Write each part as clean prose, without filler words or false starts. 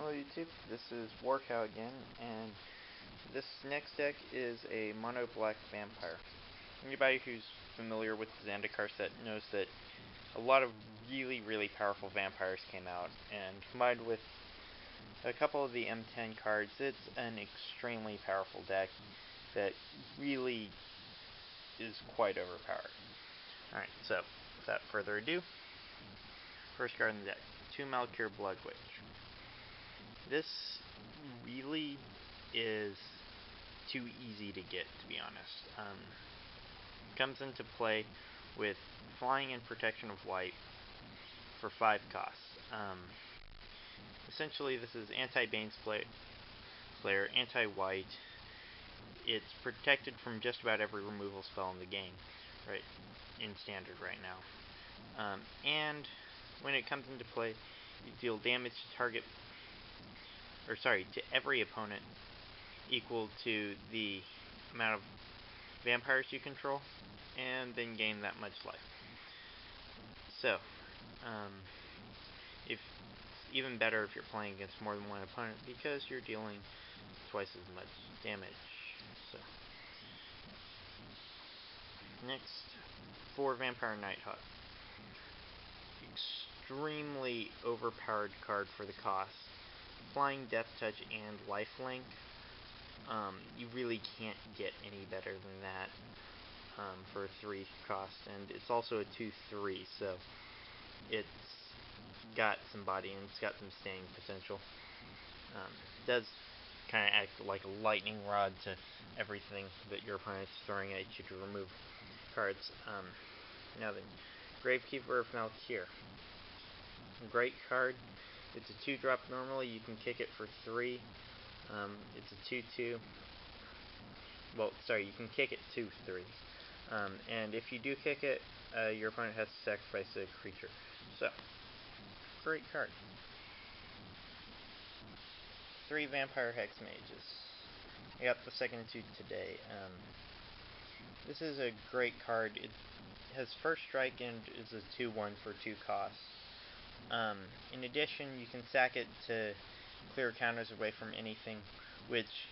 Hello YouTube, this is Warcow again, and this next deck is a mono black vampire. Anybody who's familiar with the Zendikar set knows that a lot of really powerful vampires came out, and combined with a couple of the M10 cards, it's an extremely powerful deck that really is quite overpowered. Alright, so without further ado, first card in the deck, 2 Malakir Bloodwitch. This really is too easy to get, to be honest. Comes into play with flying and protection of light for 5 costs. Essentially, this is anti-Bane Slayer, anti-white. It's protected from just about every removal spell in the game, right? In standard right now. And when it comes into play, you deal damage to every opponent equal to the amount of vampires you control, and then gain that much life. So, if it's even better if you're playing against more than one opponent because you're dealing twice as much damage. So, next, 4 Vampire Nighthawk. Extremely overpowered card for the cost. Flying, Death Touch, and Lifelink. You really can't get any better than that for a 3 cost, and it's also a 2/3, so it's got some body and it's got some staying potential. It does kind of act like a lightning rod to everything that your opponent's throwing at you to remove cards. Now then, Gravekeeper of Malakir. Great card. It's a 2-drop normally. You can kick it for 3. It's a 2/2. Well, sorry, you can kick it 2/3. And if you do kick it, your opponent has to sacrifice a creature. So, great card. 3 Vampire Hex Mages. I got the second 2 today. This is a great card. It has first strike and is a 2/1 for 2 costs. In addition, you can sack it to clear counters away from anything, which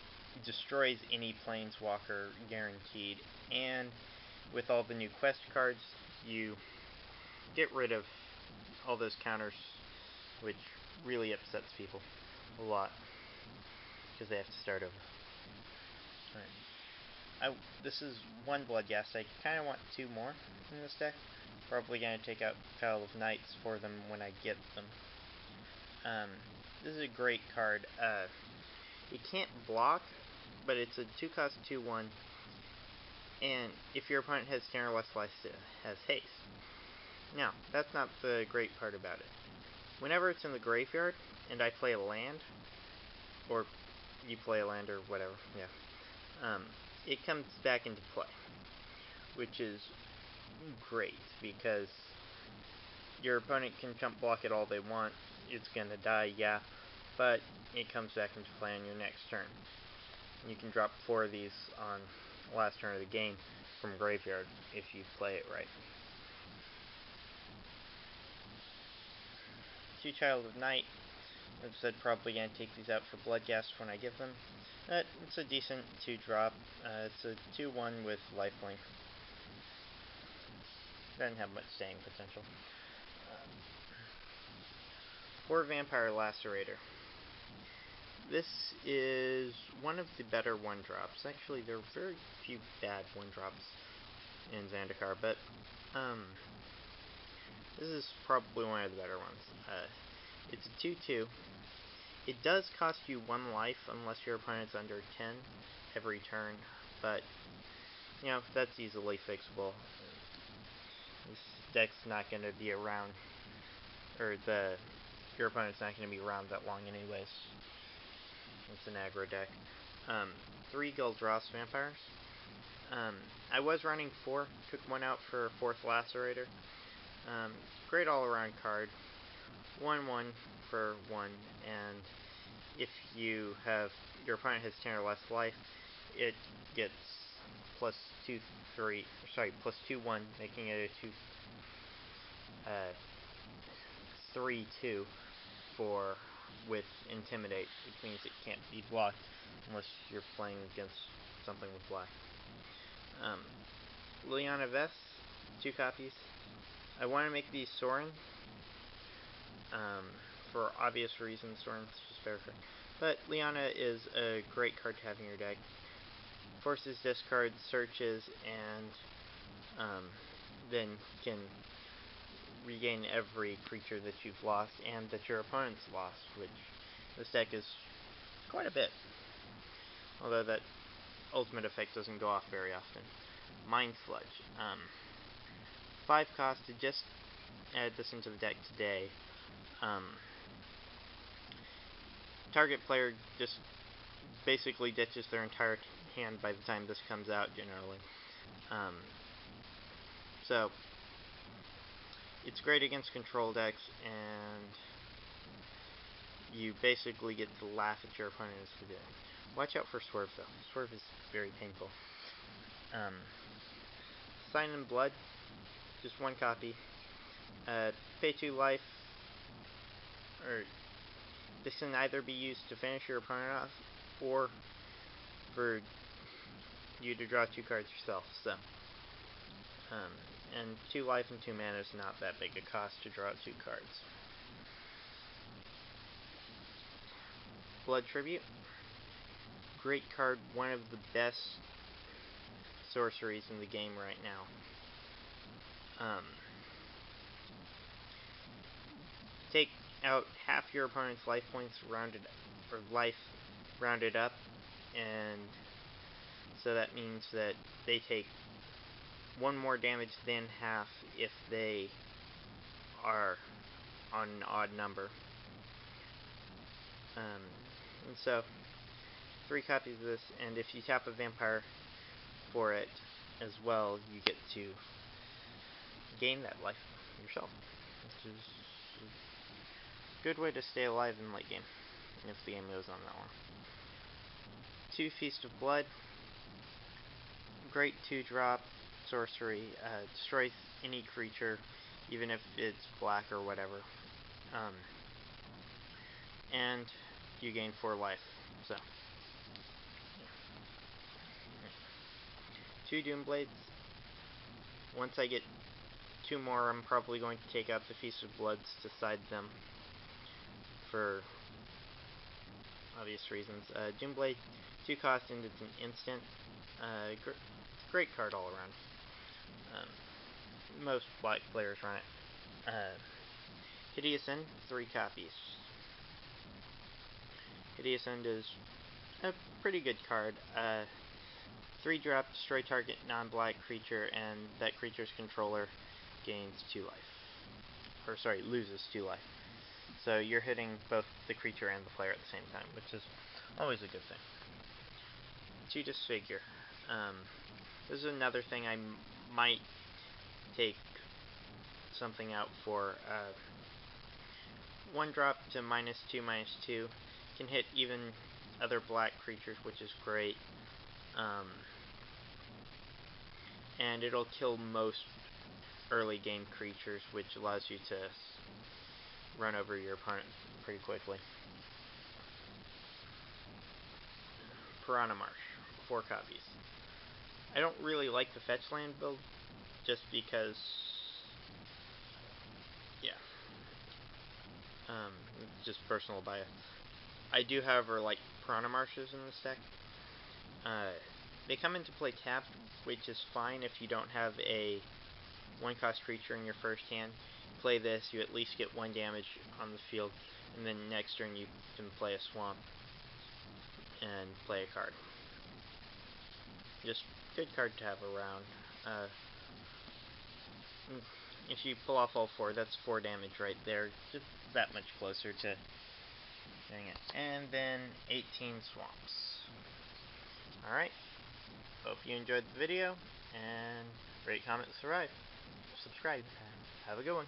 destroys any planeswalker guaranteed. And with all the new quest cards, you get rid of all those counters, which really upsets people a lot because they have to start over. Alright. This is 1 Bloodghast. I kind of want 2 more in this deck. Probably going to take out Pile of Knights for them when I get them. This is a great card. It can't block, but it's a 2-cost 2/1, and if your opponent has 10 or less life, it has haste. Now, that's not the great part about it. Whenever it's in the graveyard, and I play a land, or you play a land or whatever, yeah, it comes back into play, which is great, because your opponent can jump block it all they want. It's gonna die, yeah, but it comes back into play on your next turn. You can drop 4 of these on the last turn of the game from graveyard if you play it right. 2 Child of Night. As I said, probably gonna take these out for Bloodghast when I give them. It's a decent 2-drop. It's a 2/1 with lifelink. Doesn't have much staying potential. 4 Vampire Lacerator. This is one of the better 1-drops. Actually, there are very few bad 1-drops in Zendikar, but this is probably one of the better ones. It's a 2/2. It does cost you 1 life unless your opponent's under 10 every turn, but you know, that's easily fixable. This deck's not going to be around, or your opponent's not going to be around that long anyways. It's an aggro deck. 3 Guldras Vampires. I was running 4, took 1 out for a 4th Lacerator. Great all-around card. 1/1 for 1, and if your opponent has 10 or less life, it gets plus 2/1, making it a 3/2 for with Intimidate, which means it can't be blocked unless you're playing against something with black. Liliana Vess, 2 copies. I want to make these Sorin. For obvious reasons, Sorin's just better card. But Liliana is a great card to have in your deck. Forces discard, searches, and then can regain every creature that you've lost and that your opponent's lost, which this deck is quite a bit. Although that ultimate effect doesn't go off very often. Mind Sludge. 5 cost to just add this into the deck today. Target player just basically ditches their entire hand by the time this comes out, generally. So, it's great against control decks, and you basically get to laugh at your opponent as they do it. Watch out for Swerve, though. Swerve is very painful. Sign in Blood, just 1 copy. Pay 2 life, or this can either be used to finish your opponent off, or for you to draw 2 cards yourself, so. And 2 life and 2 mana is not that big a cost to draw 2 cards. Blood Tribute. Great card, one of the best sorceries in the game right now. Take out half your opponent's life points rounded up, and so that means that they take 1 more damage than half if they are on an odd number. And so 3 copies of this, and if you tap a vampire for it as well, you get to gain that life yourself, which is a good way to stay alive in late game, if the game goes on that long. 2 Feast of Blood, great 2-drop sorcery, destroys any creature, even if it's black or whatever, and you gain 4 life, so. 2 Doomblades. Once I get 2 more, I'm probably going to take out the Feast of Bloods to side them for obvious reasons. Doomblade, 2 cost, and it's an instant. Great card all around. Most black players run it. Hideous End, 3 copies. Hideous End is a pretty good card. 3-drop, destroy target non-black creature, and that creature's controller gains 2 life. Or sorry, loses 2 life. So you're hitting both the creature and the player at the same time, which is always a good thing. 2 Disfigure. This is another thing I might take something out for. 1-drop to -2/-2. Can hit even other black creatures, which is great. And it'll kill most early game creatures, which allows you to run over your opponent pretty quickly. Piranha Marsh, 4 copies. I don't really like the fetch land build, just because, yeah, just personal bias. I do, however, like Piranha Marshes in this deck. They come into play tapped, which is fine if you don't have a 1-cost creature in your first hand. Play this, you at least get 1 damage on the field, and then next turn you can play a swamp and play a card. Just good card to have around. If you pull off all 4, that's 4 damage right there. Just that much closer to doing it. And then 18 swamps. Alright. Hope you enjoyed the video, and rate, comment, subscribe. Have a good one.